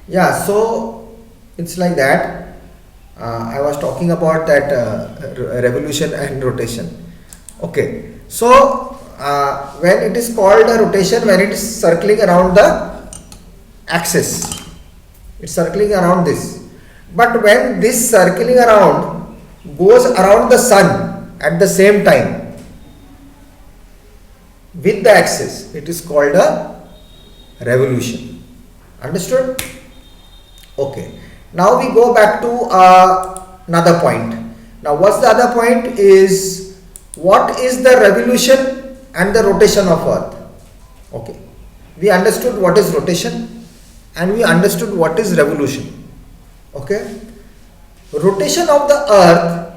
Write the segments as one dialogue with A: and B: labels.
A: Yeah, so it's like that. I was talking about that revolution and rotation. Okay, so when it is called a rotation, when it is circling around the axis, it's circling around this. But when this circling around goes around the sun at the same time with the axis, it is called a revolution. Understood? Okay. Now we go back to another point. Now what's the other point is, what is the revolution and the rotation of earth? Okay. We understood what is rotation and we understood what is revolution. Okay. Rotation of the earth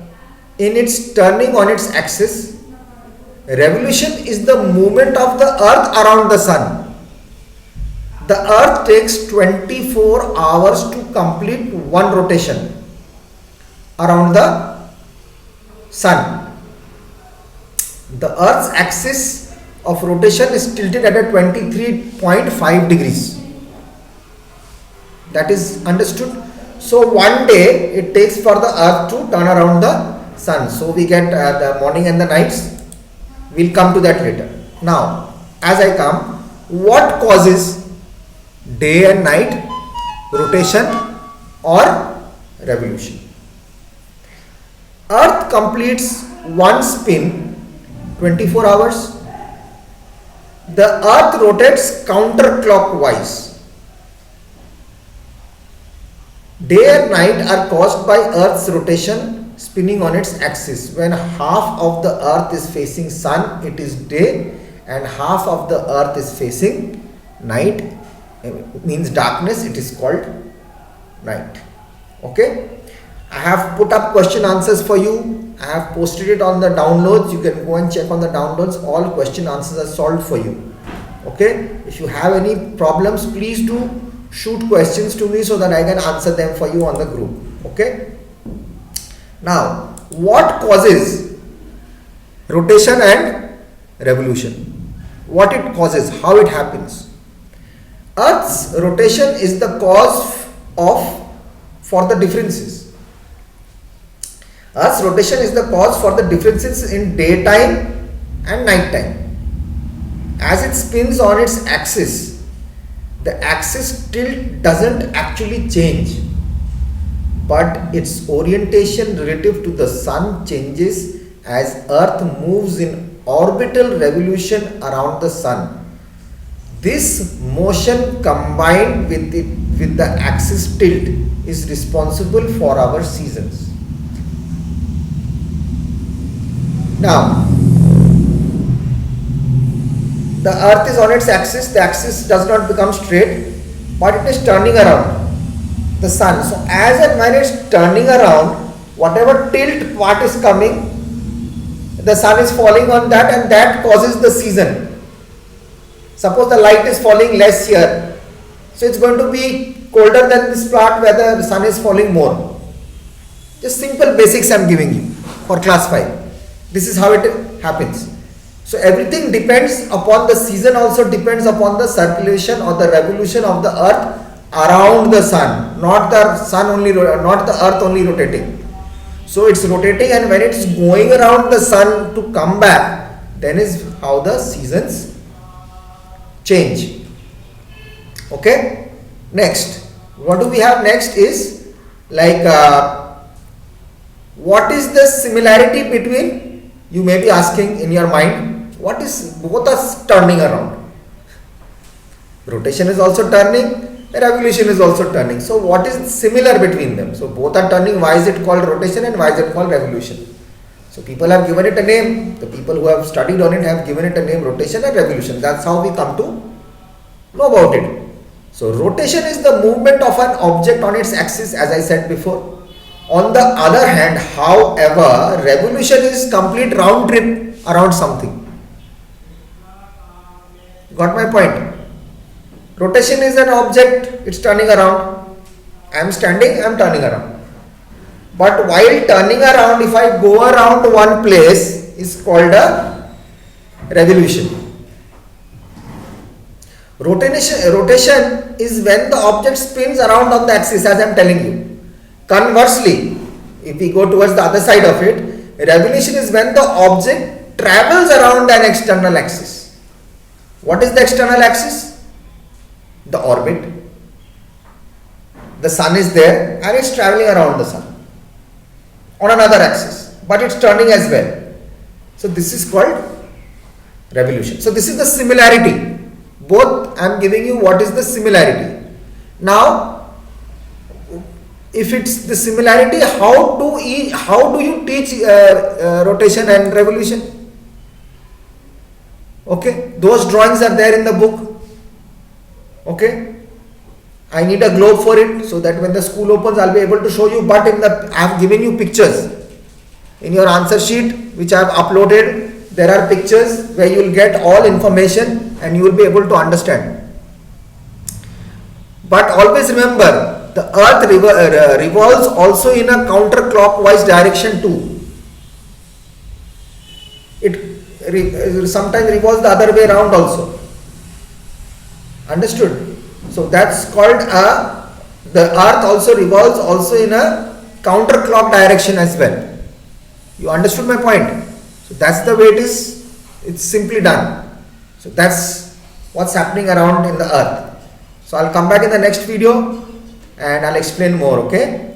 A: in its turning on its axis. Revolution is the movement of the earth around the sun. The earth takes 24 hours to complete one rotation around the sun. The earth's axis of rotation is tilted at a 23.5 degrees. That is understood. So one day it takes for the earth to turn around the sun. So we get the morning and the nights. We'll come to that later. Now, as I come, what causes day and night rotation or revolution? Earth completes one spin 24 hours. The earth rotates counterclockwise. Day and night are caused by earth's rotation spinning on its axis. When half of the earth is facing sun, it is day, and half of the earth is facing night, means darkness, it is called night. Okay, I have put up question answers for you. I have posted it on the downloads. You can go and check on the downloads. All question answers are solved for you. Okay, if you have any problems, please do shoot questions to me so that I can answer them for you on the group. Okay, now what causes rotation and revolution? What it causes, how it happens? Earth's rotation is the cause for the differences. Earth's rotation is the cause for the differences in daytime and nighttime. As it spins on its axis, the axis tilt doesn't actually change, but its orientation relative to the sun changes as Earth moves in orbital revolution around the sun. This motion combined with the axis tilt is responsible for our seasons. Now, the earth is on its axis, the axis does not become straight, but it is turning around the sun. So, as and when it is turning around, whatever tilt part is coming, the sun is falling on that, and that causes the season. Suppose the light is falling less here, so it's going to be colder than this part where the sun is falling more. Just simple basics I am giving you for class 5. This is how it happens. So everything depends upon the season, also depends upon the circulation or the revolution of the earth around the sun, not the sun only, not the earth only rotating. So it's rotating, and when it's going around the sun to come back, then is how the seasons change. Okay, next, what do we have next is like what is the similarity between, you may be asking in your mind, what is, both are turning around, rotation is also turning, revolution is also turning. So what is similar between them? So both are turning. Why is it called rotation and why is it called revolution? So people have given it a name. The people who have studied on it have given it a name, rotation and revolution. That's how we come to know about it. So rotation is the movement of an object on its axis, as I said before. On the other hand, however, revolution is complete round trip around something. Got my point? Rotation is an object, it's turning around. I am standing, I am turning around. But while turning around, if I go around one place, is called a revolution. Rotation is when the object spins around on the axis, as I am telling you. Conversely, if we go towards the other side of it, revolution is when the object travels around an external axis. What is the external axis? The orbit. The sun is there and it's traveling around the sun on another axis, but it's turning as well. So this is called revolution. So this is the similarity. Both I am giving you what is the similarity. Now, if it's the similarity, how do you teach rotation and revolution? Okay, those drawings are there in the book. Okay, I need a globe for it so that when the school opens, I'll be able to show you. But I have given you pictures in your answer sheet which I have uploaded. There are pictures where you will get all information and you will be able to understand. But always remember, the earth revolves also in a counterclockwise direction too. It sometimes revolves the other way around also. Understood? So that's called the earth also revolves also in a counterclock direction as well. You understood my point? So that's the way it is. It's simply done. So that's what's happening around in the earth. So I'll come back in the next video and I'll explain more. Okay.